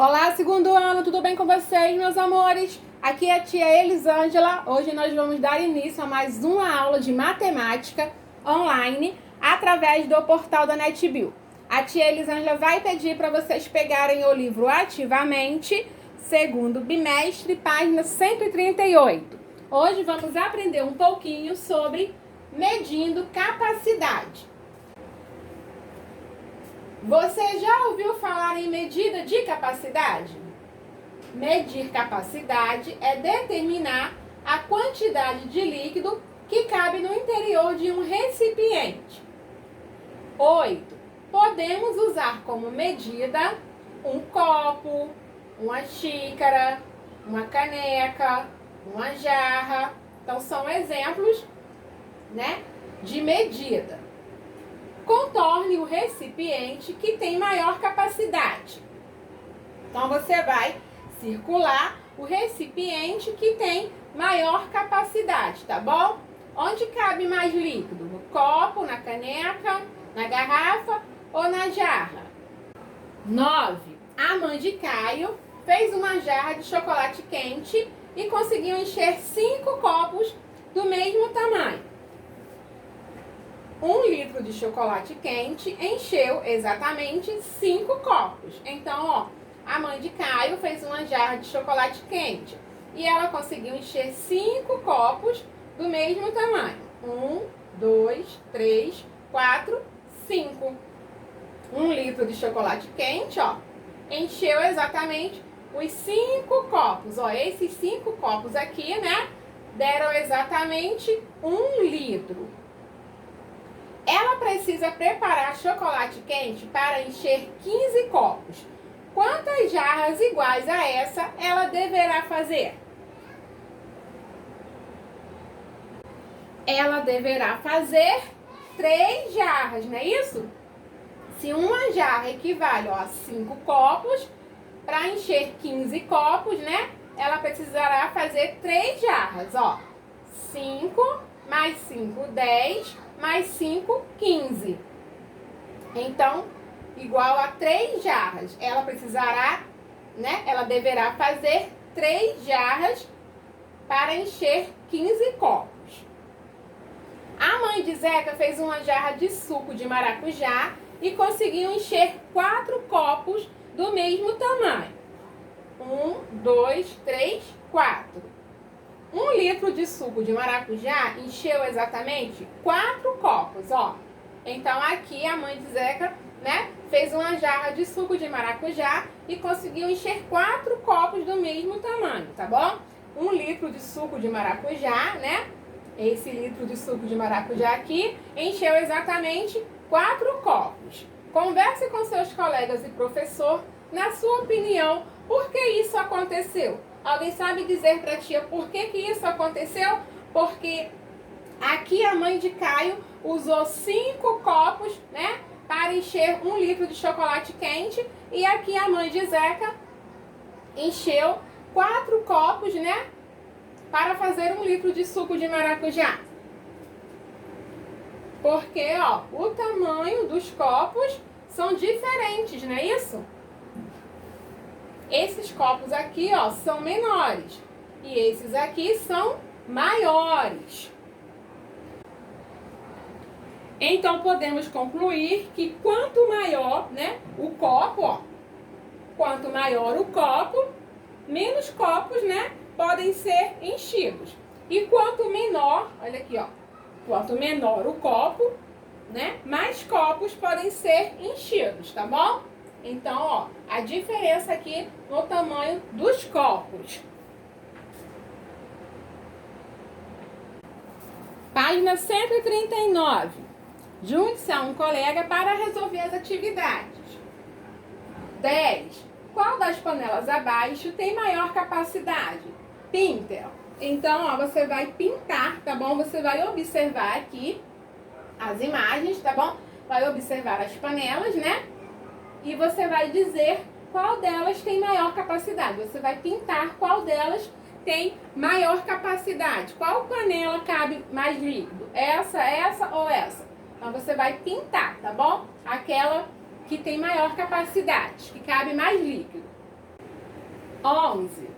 Olá, segundo ano, tudo bem com vocês, meus amores? Aqui é a tia Elisângela. Hoje nós vamos dar início a mais uma aula de matemática online através do portal da NetBio. A tia Elisângela vai pedir para vocês pegarem o livro Ativamente, segundo bimestre, página 138. Hoje vamos aprender um pouquinho sobre medindo capacidade. Você já ouviu falar em medida de capacidade? Medir capacidade é determinar a quantidade de líquido que cabe no interior de um recipiente. 8. Podemos usar como medida um copo, uma xícara, uma caneca, uma jarra. Então, são exemplos, de medida. Contorne o recipiente que tem maior capacidade. Então, você vai circular o recipiente que tem maior capacidade, tá bom? Onde cabe mais líquido? No copo, na caneca, na garrafa ou na jarra? 9. A mãe de Caio fez uma jarra de chocolate quente e conseguiu encher 5 copos do mesmo tamanho. 1 litro de chocolate quente encheu exatamente 5 copos. Então, a mãe de Caio fez uma jarra de chocolate quente e ela conseguiu encher 5 copos do mesmo tamanho. 1, 2, 3, 4, 5. 1 litro de chocolate quente, encheu exatamente os 5 copos. Esses 5 copos aqui, deram exatamente 1 litro. Ela precisa preparar chocolate quente para encher 15 copos. Quantas jarras iguais a essa ela deverá fazer? Ela deverá fazer 3 jarras, não é isso? Se uma jarra equivale a 5 copos, para encher 15 copos, ela precisará fazer 3 jarras, 5 mais 5, 10, mais 5, 15. Então, igual a 3 jarras. Ela precisará, ela deverá fazer 3 jarras para encher 15 copos. A mãe de Zeca fez uma jarra de suco de maracujá e conseguiu encher 4 copos do mesmo tamanho. 1, 2, 3, 4. 1 litro de suco de maracujá encheu exatamente 4 copos, Então, aqui a mãe de Zeca, fez uma jarra de suco de maracujá e conseguiu encher 4 copos do mesmo tamanho, tá bom? 1 litro de suco de maracujá, Esse litro de suco de maracujá aqui encheu exatamente 4 copos. Converse com seus colegas e professor, na sua opinião, por que isso aconteceu? Alguém sabe dizer para a tia por que isso aconteceu? Porque aqui a mãe de Caio usou 5 copos, para encher 1 litro de chocolate quente. E aqui a mãe de Zeca encheu 4 copos, para fazer 1 litro de suco de maracujá. Porque, o tamanho dos copos são diferentes, não é isso? Esses copos aqui, são menores. E esses aqui são maiores. Então, podemos concluir que quanto maior, o copo, quanto maior o copo, menos copos, podem ser enchidos. E quanto menor, olha aqui, quanto menor o copo, mais copos podem ser enchidos, tá bom? Então, a diferença aqui no tamanho dos copos. Página 139. Junte-se a um colega para resolver as atividades. 10. Qual das panelas abaixo tem maior capacidade? Pinte. Então, você vai pintar, tá bom? Você vai observar aqui as imagens, tá bom? Vai observar as panelas, E você vai dizer qual delas tem maior capacidade. Você vai pintar qual delas tem maior capacidade. Qual panela cabe mais líquido? Essa ou essa? Então, você vai pintar, tá bom? Aquela que tem maior capacidade, que cabe mais líquido. 11.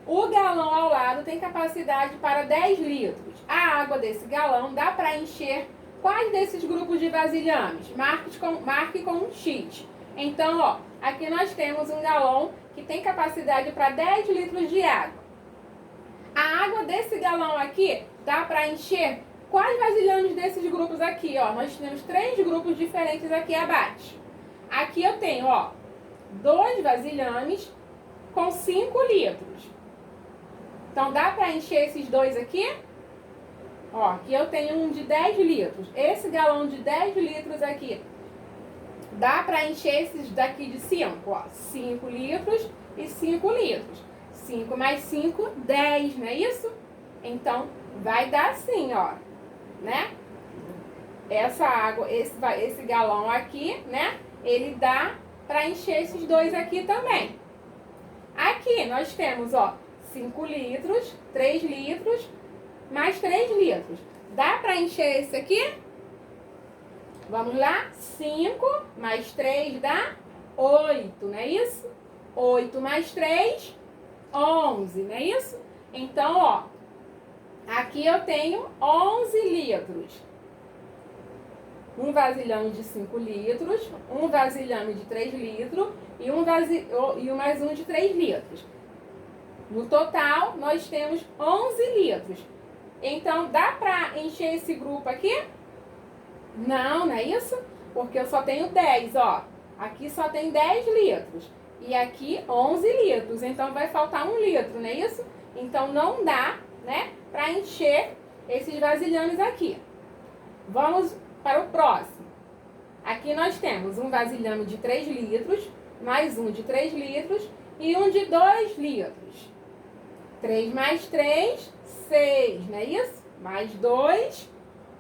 O galão ao lado tem capacidade para 10 litros. A água desse galão dá para encher quais desses grupos de vasilhames? Marque com um X. Então, ó, aqui nós temos um galão que tem capacidade para 10 litros de água. A água desse galão aqui dá para encher quais vasilhames desses grupos aqui, ó? Nós temos 3 grupos diferentes aqui abaixo. Aqui eu tenho, ó, 2 vasilhames com 5 litros. Então, dá para encher esses dois aqui? Ó, aqui eu tenho um de 10 litros. Esse galão de 10 litros aqui, dá para encher esses daqui de 5, ó. 5 litros e 5 litros. 5 mais 5, 10, não é isso? Então, vai dar assim, ó, né? Essa água, esse galão aqui, né? Ele dá para encher esses dois aqui também. Aqui nós temos, ó, 5 litros, 3 litros, mais 3 litros. Dá para encher esse aqui? Vamos lá? 5 mais 3 dá 8, não é isso? 8 mais 3, 11, não é isso? Então, ó, aqui eu tenho 11 litros. Um vasilhame de 5 litros, um vasilhame de 3 litros e mais um de 3 litros. No total, nós temos 11 litros. Então, dá para encher esse grupo aqui? Não, não é isso? Porque eu só tenho 10, ó. Aqui só tem 10 litros. E aqui 11 litros. Então, vai faltar 1 litro, não é isso? Então, não dá, né, para encher esses vasilhames aqui. Vamos para o próximo. Aqui nós temos um vasilhame de 3 litros, mais um de 3 litros e um de 2 litros. 3 mais 3, 6, não é isso? Mais 2,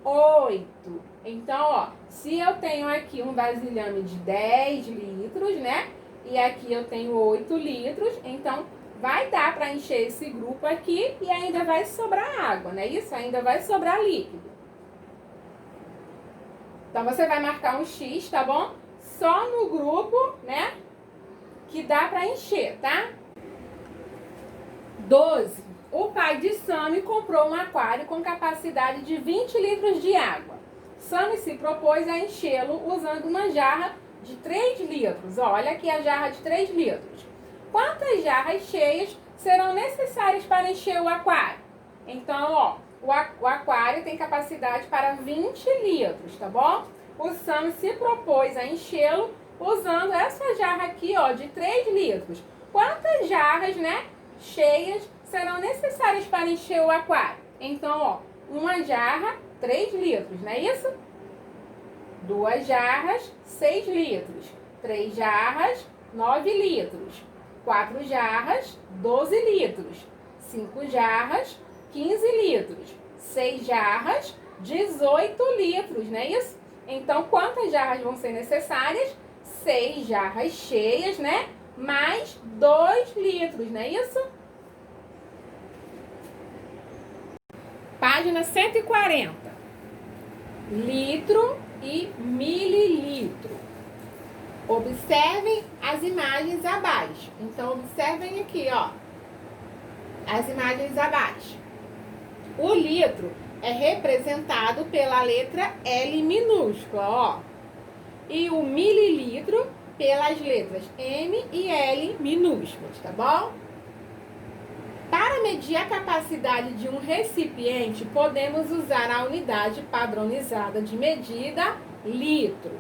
8. Então, ó, se eu tenho aqui um vasilhame de 10 litros, né? E aqui eu tenho 8 litros, então vai dar para encher esse grupo aqui e ainda vai sobrar água, não é isso? Ainda vai sobrar líquido. Então, você vai marcar um X, tá bom? Só no grupo, né, que dá para encher, tá? 12. O pai de Sammy comprou um aquário com capacidade de 20 litros de água. Sammy se propôs a enchê-lo usando uma jarra de 3 litros. Ó, olha aqui a jarra de 3 litros. Quantas jarras cheias serão necessárias para encher o aquário? Então, ó, o aquário tem capacidade para 20 litros, tá bom? O Sammy se propôs a enchê-lo usando essa jarra aqui, ó, de 3 litros. Quantas jarras, né, cheias serão necessárias para encher o aquário? Então, ó, uma jarra, 3 litros, não é isso? 2 jarras, 6 litros. 3 jarras, 9 litros. 4 jarras, 12 litros. 5 jarras, 15 litros. 6 jarras, 18 litros, não é isso? Então, quantas jarras vão ser necessárias? 6 jarras cheias, né? Mais 2 litros, não é isso? Página 140. Litro e mililitro. Observem as imagens abaixo. Então, observem aqui, ó, as imagens abaixo. O litro é representado pela letra L minúscula, ó. E o mililitro pelas letras M e L minúsculas, tá bom? Para medir a capacidade de um recipiente, podemos usar a unidade padronizada de medida, litro.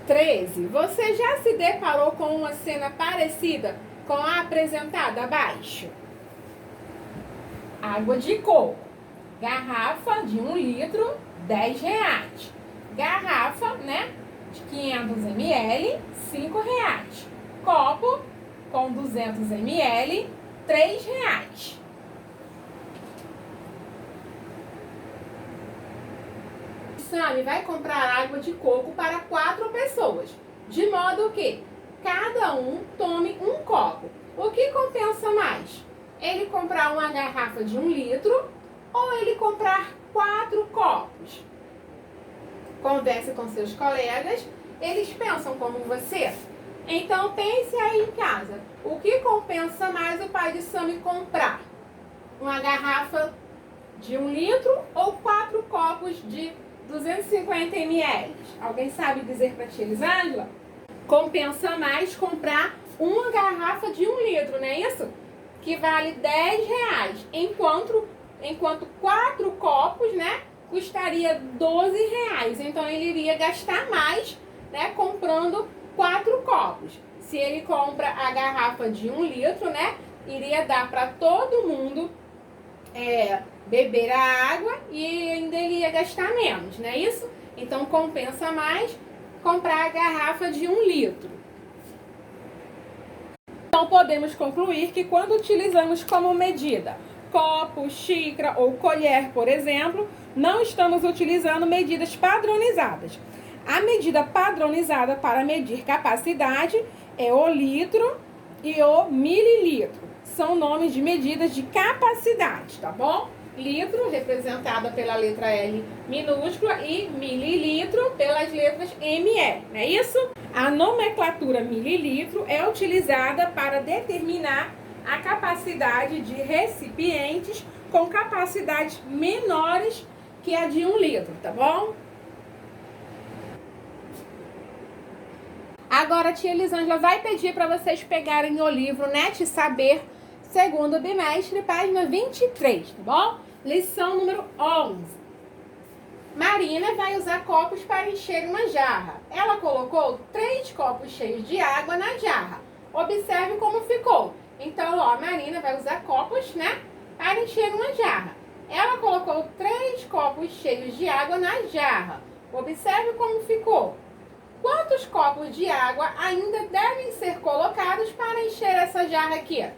13. Você já se deparou com uma cena parecida com a apresentada abaixo? Água de coco. Garrafa de 1 litro, R$10. Garrafa, né, de 500 ml, R$5. Copo com 200 ml, R$3. Sammy vai comprar água de coco para 4 pessoas, de modo que cada um tome um copo. O que compensa mais? Ele comprar uma garrafa de 1 litro ou ele comprar 4 copos? Converse com seus colegas, eles pensam como você? Então, pense aí em casa. O que compensa mais o pai de Sami comprar? Uma garrafa de 1 litro ou 4 copos de 250 ml? Alguém sabe dizer para a tia Elisângela? Compensa mais comprar uma garrafa de 1 litro, não é isso? Que vale R$10, enquanto 4 copos, né, custaria R$12. Então, ele iria gastar mais, né, comprando 4 copos. Se ele compra a garrafa de 1 litro, né, iria dar para todo mundo beber a água e ainda iria gastar menos, não é isso? Então, compensa mais comprar a garrafa de 1 litro. Então, podemos concluir que quando utilizamos como medida copo, xícara ou colher, por exemplo, não estamos utilizando medidas padronizadas. A medida padronizada para medir capacidade é o litro e o mililitro. São nomes de medidas de capacidade, tá bom? Litro, representada pela letra L minúscula, e mililitro pelas letras ME, não é isso? A nomenclatura mililitro é utilizada para determinar a capacidade de recipientes com capacidades menores que a de 1 litro, tá bom? Agora a tia Elisângela vai pedir para vocês pegarem o livro Net Saber, segundo bimestre, página 23, tá bom? Lição número 11. Marina vai usar copos para encher uma jarra. Ela colocou 3 copos cheios de água na jarra. Observe como ficou. Então, ó, a Marina vai usar copos, né, para encher uma jarra. Ela colocou 3 copos cheios de água na jarra. Observe como ficou. Quantos copos de água ainda devem ser colocados para encher essa jarra aqui?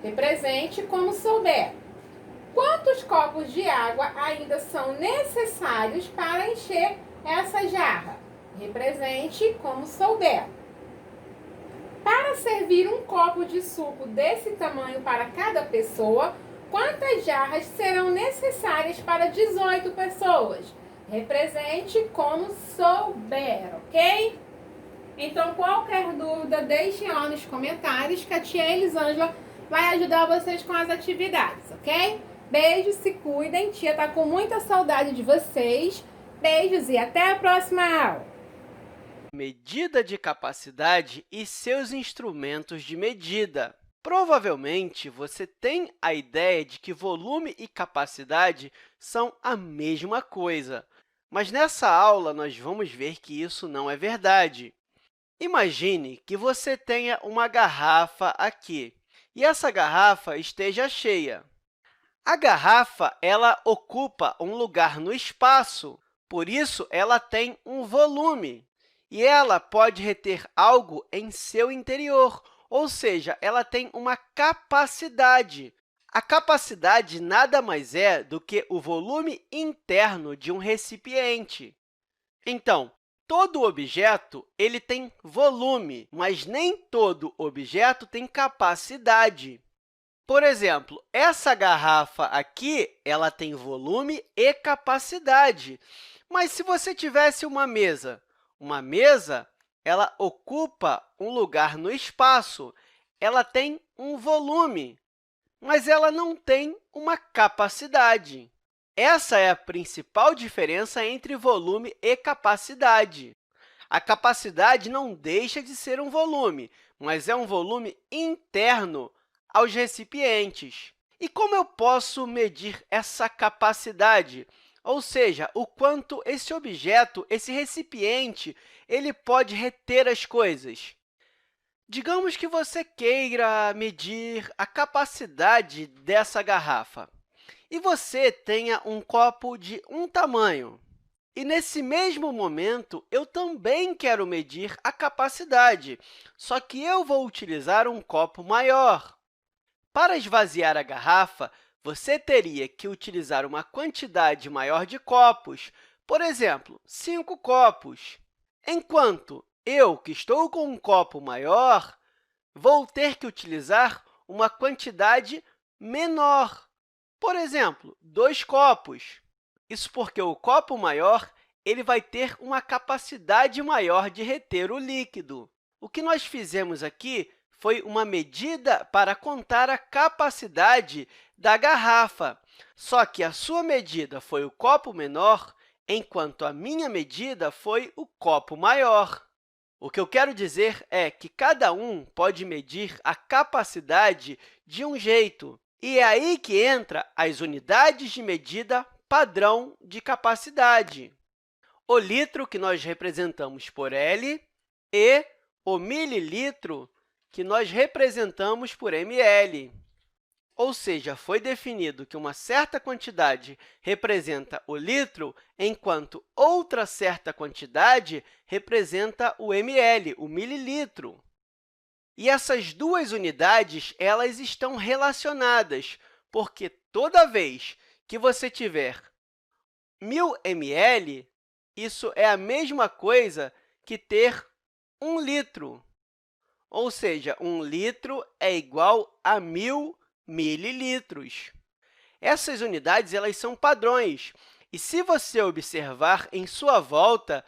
Represente como souber. Quantos copos de água ainda são necessários para encher essa jarra? Represente como souber. Para servir um copo de suco desse tamanho para cada pessoa, quantas jarras serão necessárias para 18 pessoas? Represente como souber, ok? Então, qualquer dúvida, deixem lá nos comentários que a tia Elisângela vai ajudar vocês com as atividades, ok? Beijos, se cuidem, tia tá com muita saudade de vocês. Beijos e até a próxima aula! Medida de capacidade e seus instrumentos de medida. Provavelmente, você tem a ideia de que volume e capacidade são a mesma coisa, mas nessa aula nós vamos ver que isso não é verdade. Imagine que você tenha uma garrafa aqui e essa garrafa esteja cheia. A garrafa ocupa um lugar no espaço, por isso, ela tem um volume. E ela pode reter algo em seu interior, ou seja, ela tem uma capacidade. A capacidade nada mais é do que o volume interno de um recipiente. Então, todo objeto tem volume, mas nem todo objeto tem capacidade. Por exemplo, essa garrafa aqui ela tem volume e capacidade. Mas se você tivesse uma mesa, ela ocupa um lugar no espaço, ela tem um volume, mas ela não tem uma capacidade. Essa é a principal diferença entre volume e capacidade. A capacidade não deixa de ser um volume, mas é um volume interno aos recipientes. E como eu posso medir essa capacidade? Ou seja, o quanto esse objeto, esse recipiente, ele pode reter as coisas. Digamos que você queira medir a capacidade dessa garrafa e você tenha um copo de um tamanho. E, nesse mesmo momento, eu também quero medir a capacidade, só que eu vou utilizar um copo maior. Para esvaziar a garrafa, você teria que utilizar uma quantidade maior de copos, por exemplo, 5 copos, enquanto eu, que estou com um copo maior, vou ter que utilizar uma quantidade menor, por exemplo, 2 copos. Isso porque o copo maior vai ter uma capacidade maior de reter o líquido. O que nós fizemos aqui foi uma medida para contar a capacidade da garrafa, só que a sua medida foi o copo menor, enquanto a minha medida foi o copo maior. O que eu quero dizer é que cada um pode medir a capacidade de um jeito, e é aí que entra as unidades de medida padrão de capacidade. O litro, que nós representamos por L, e o mililitro, que nós representamos por ml. Ou seja, foi definido que uma certa quantidade representa o litro, enquanto outra certa quantidade representa o ml, o mililitro. E essas duas unidades elas estão relacionadas, porque toda vez que você tiver 1.000 ml, isso é a mesma coisa que ter 1 litro. Ou seja, 1 litro é igual a 1.000 mililitros. Essas unidades elas são padrões, e se você observar em sua volta,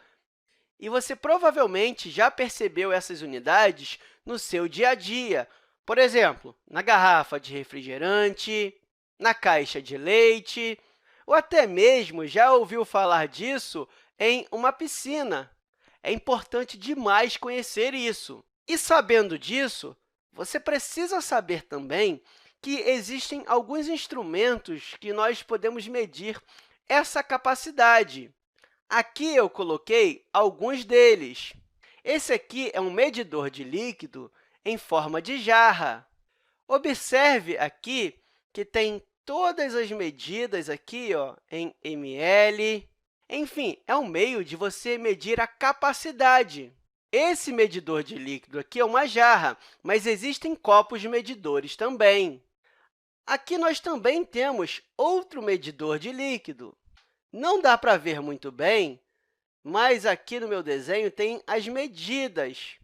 e você provavelmente já percebeu essas unidades no seu dia a dia, por exemplo, na garrafa de refrigerante, na caixa de leite, ou até mesmo já ouviu falar disso em uma piscina. É importante demais conhecer isso. E, sabendo disso, você precisa saber também que existem alguns instrumentos que nós podemos medir essa capacidade. Aqui eu coloquei alguns deles. Esse aqui é um medidor de líquido em forma de jarra. Observe aqui que tem todas as medidas aqui, em ml. Enfim, é um meio de você medir a capacidade. Esse medidor de líquido aqui é uma jarra, mas existem copos medidores também. Aqui nós também temos outro medidor de líquido. Não dá para ver muito bem, mas aqui no meu desenho tem as medidas.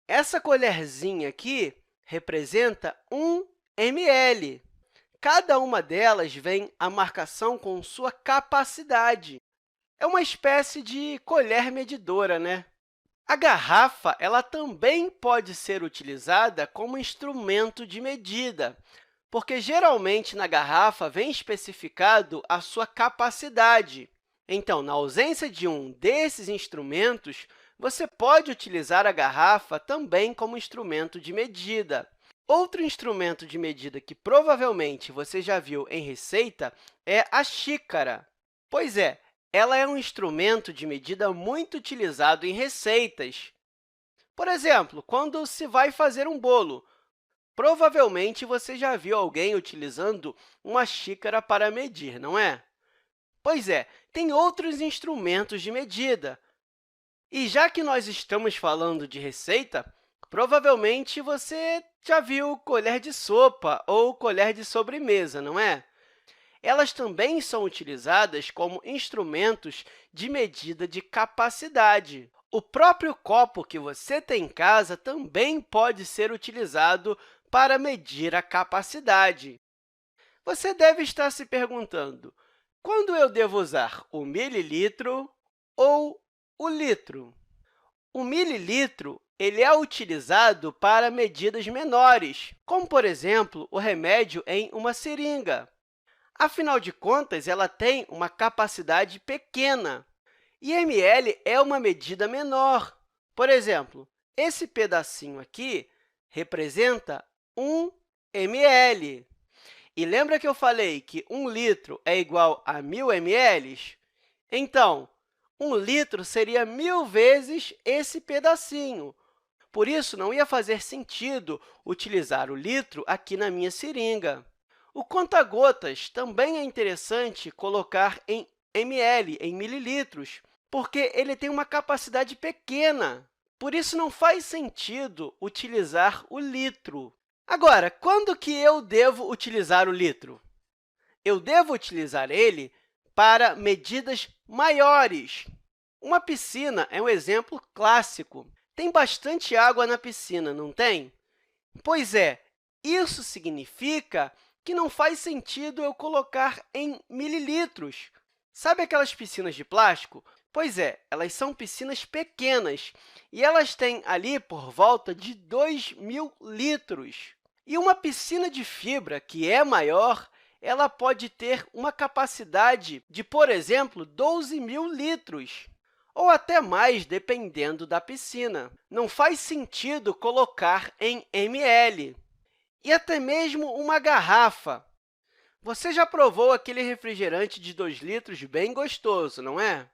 Essa colherzinha aqui representa 1 ml. Cada uma delas vem a marcação com sua capacidade. É uma espécie de colher medidora, né? A garrafa ela também pode ser utilizada como instrumento de medida, porque, geralmente, na garrafa vem especificado a sua capacidade. Então, na ausência de um desses instrumentos, você pode utilizar a garrafa também como instrumento de medida. Outro instrumento de medida que provavelmente você já viu em receita é a xícara. Pois é, ela é um instrumento de medida muito utilizado em receitas. Por exemplo, quando se vai fazer um bolo, provavelmente você já viu alguém utilizando uma xícara para medir, não é? Pois é, tem outros instrumentos de medida. E já que nós estamos falando de receita, provavelmente você já viu colher de sopa ou colher de sobremesa, não é? Elas também são utilizadas como instrumentos de medida de capacidade. O próprio copo que você tem em casa também pode ser utilizado para medir a capacidade. Você deve estar se perguntando, quando eu devo usar o mililitro ou o litro? O mililitro ele é utilizado para medidas menores, como, por exemplo, o remédio em uma seringa. Afinal de contas, ela tem uma capacidade pequena, e ml é uma medida menor. Por exemplo, esse pedacinho aqui representa 1 ml. E lembra que eu falei que 1 litro é igual a 1.000 ml? Então, 1 litro seria 1.000 vezes esse pedacinho. Por isso, não ia fazer sentido utilizar o litro aqui na minha seringa. O conta-gotas também é interessante colocar em ml, em mililitros, porque ele tem uma capacidade pequena. Por isso, não faz sentido utilizar o litro. Agora, quando que eu devo utilizar o litro? Eu devo utilizar ele para medidas maiores. Uma piscina é um exemplo clássico. Tem bastante água na piscina, não tem? Pois é, isso significa que não faz sentido eu colocar em mililitros. Sabe aquelas piscinas de plástico? Pois é, elas são piscinas pequenas e elas têm ali por volta de 2.000 litros. E uma piscina de fibra, que é maior, ela pode ter uma capacidade de, por exemplo, 12.000 litros, ou até mais, dependendo da piscina. Não faz sentido colocar em ml. E até mesmo uma garrafa. Você já provou aquele refrigerante de 2 litros bem gostoso, não é?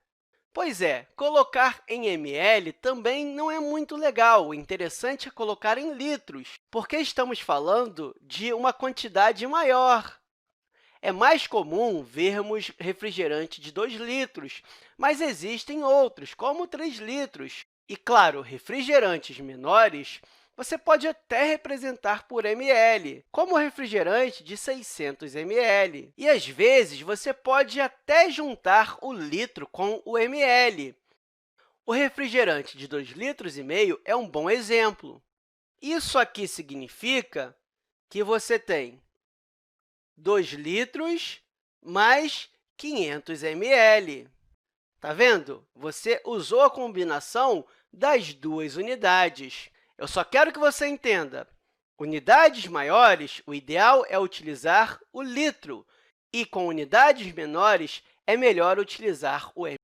Pois é, colocar em ml também não é muito legal. O interessante é colocar em litros, porque estamos falando de uma quantidade maior. É mais comum vermos refrigerante de 2 litros, mas existem outros, como 3 litros. E, claro, refrigerantes menores você pode até representar por ml, como o refrigerante de 600 ml. E, às vezes, você pode até juntar o litro com o ml. O refrigerante de 2,5 litros é um bom exemplo. Isso aqui significa que você tem 2 litros mais 500 ml. Está vendo? Você usou a combinação das duas unidades. Eu só quero que você entenda. Unidades maiores, o ideal é utilizar o litro, e com unidades menores, é melhor utilizar o ml.